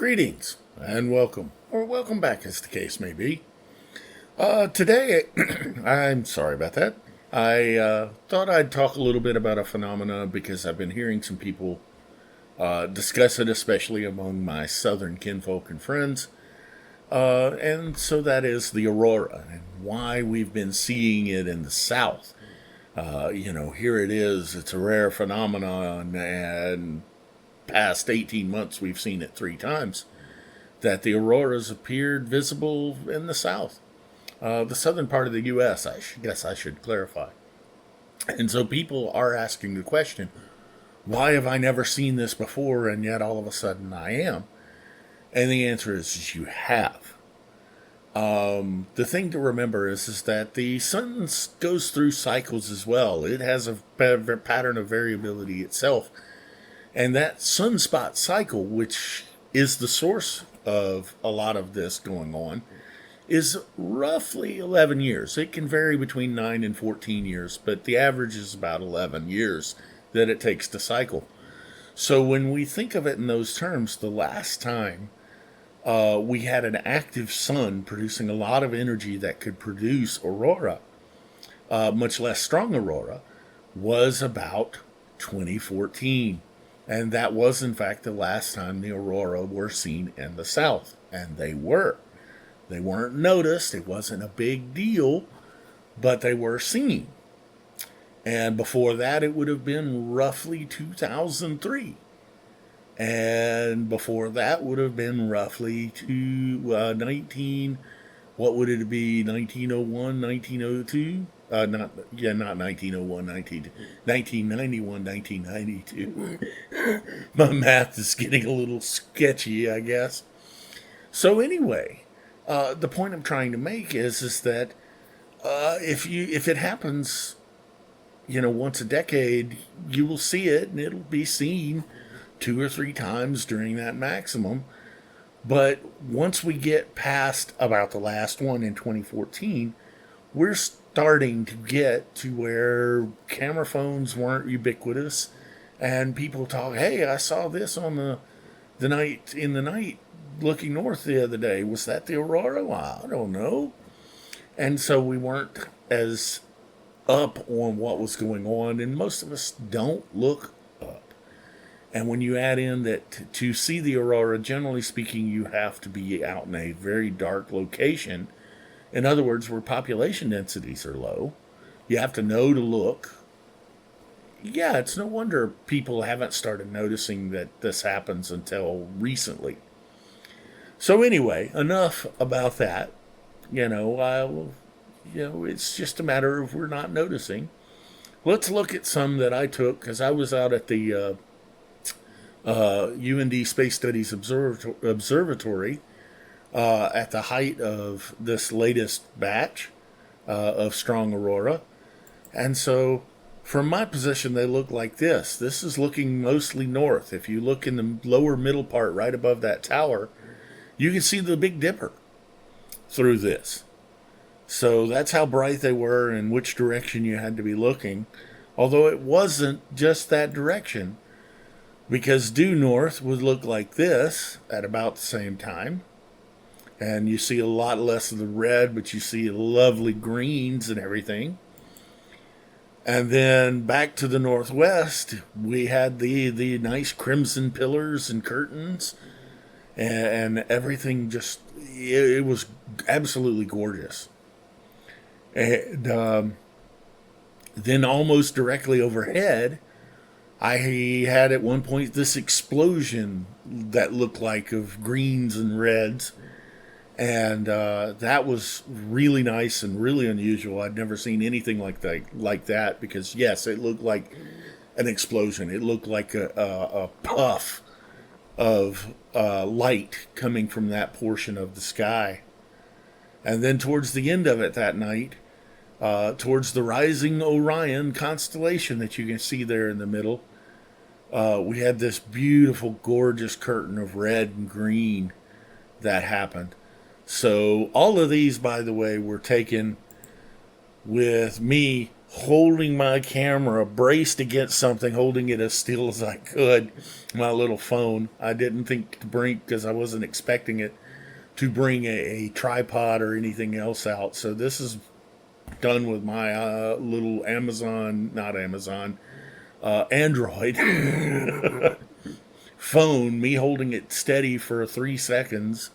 Greetings and welcome, or welcome back as the case may be. Today, I'm sorry about that. I thought I'd talk a little bit about a phenomena because I've been hearing some people discuss it, especially among my southern kinfolk and friends. And so that is the Aurora and why we've been seeing it in the South. Here it is. It's a rare phenomenon, and past 18 months we've seen it 3 times, that the auroras appeared visible in the South. The southern part of the U.S., guess I should clarify. And so people are asking the question, why have I never seen this before and yet all of a sudden I am? And the answer is you have. The thing to remember is that the sun goes through cycles as well. It has a pattern of variability itself. And that sunspot cycle, which is the source of a lot of this going on, is roughly 11 years. It can vary between 9 and 14 years, but the average is about 11 years that it takes to cycle. So when we think of it in those terms, the last time we had an active sun producing a lot of energy that could produce aurora, much less strong aurora, was about 2014. And that was, in fact, the last time the aurora were seen in the South. And they were. They weren't noticed. It wasn't a big deal, but they were seen. And before that, it would have been roughly 2003. And before that would have been roughly what would it be, 1901, 1902? Not 1901, 1991, 1992. My math is getting a little sketchy, I guess. So anyway, the point I'm trying to make is that if it happens, once a decade, you will see it, and it'll be seen 2 or 3 times during that maximum. But once we get past about the last one in 2014, we're starting to get to where camera phones weren't ubiquitous, and people talk, hey, I saw this on the night looking north the other day. Was that the aurora? Well, I don't know. And so we weren't as up on what was going on, and most of us don't look up. And when you add in that to see the aurora, generally speaking, you have to be out in a very dark location. In other words, where population densities are low. You have to know to look. Yeah, it's no wonder people haven't started noticing that this happens until recently. So anyway, enough about that. It's just a matter of we're not noticing. Let's look at some that I took, because I was out at the UND Space Studies Observatory at the height of this latest batch of strong aurora. And so from my position, they look like this. This is looking mostly north. If you look in the lower middle part right above that tower, you can see the Big Dipper through this. So that's how bright they were and which direction you had to be looking. Although it wasn't just that direction, because due north would look like this at about the same time. And you see a lot less of the red, but you see lovely greens and everything. And then back to the northwest, we had the nice crimson pillars and curtains. And everything just, it was absolutely gorgeous. And then almost directly overhead, I had at one point this explosion that looked like of greens and reds. And that was really nice and really unusual. I'd never seen anything like that because, yes, it looked like an explosion. It looked like a puff of light coming from that portion of the sky. And then towards the end of it that night, towards the rising Orion constellation that you can see there in the middle, we had this beautiful, gorgeous curtain of red and green that happened. So all of these, by the way, were taken with me holding my camera braced against something, holding it as still as I could, my little phone. I didn't think to bring, because I wasn't expecting it, to bring a tripod or anything else out. So this is done with my little Android phone, me holding it steady for 3 seconds,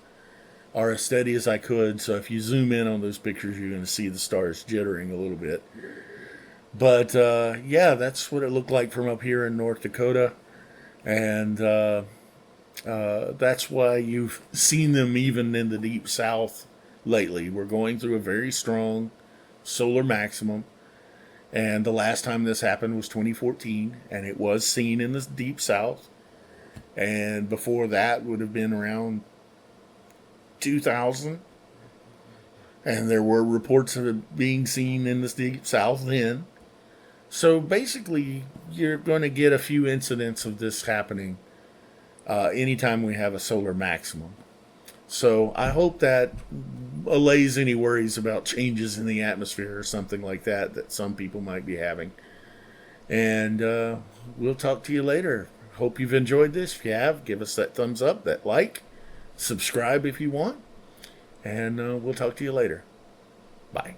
or as steady as I could. So if you zoom in on those pictures, you're going to see the stars jittering a little bit. But yeah, that's what it looked like from up here in North Dakota. And that's why you've seen them even in the deep south lately. We're going through a very strong solar maximum. And the last time this happened was 2014, and it was seen in the deep south. And before that would have been around 2000. And there were reports of it being seen in the deep south then. So basically, you're going to get a few incidents of this happening anytime we have a solar maximum. So I hope that allays any worries about changes in the atmosphere or something like that some people might be having. And we'll talk to you later. Hope you've enjoyed this. If you have, give us that thumbs up, that like, subscribe if you want. And we'll talk to you later. Bye.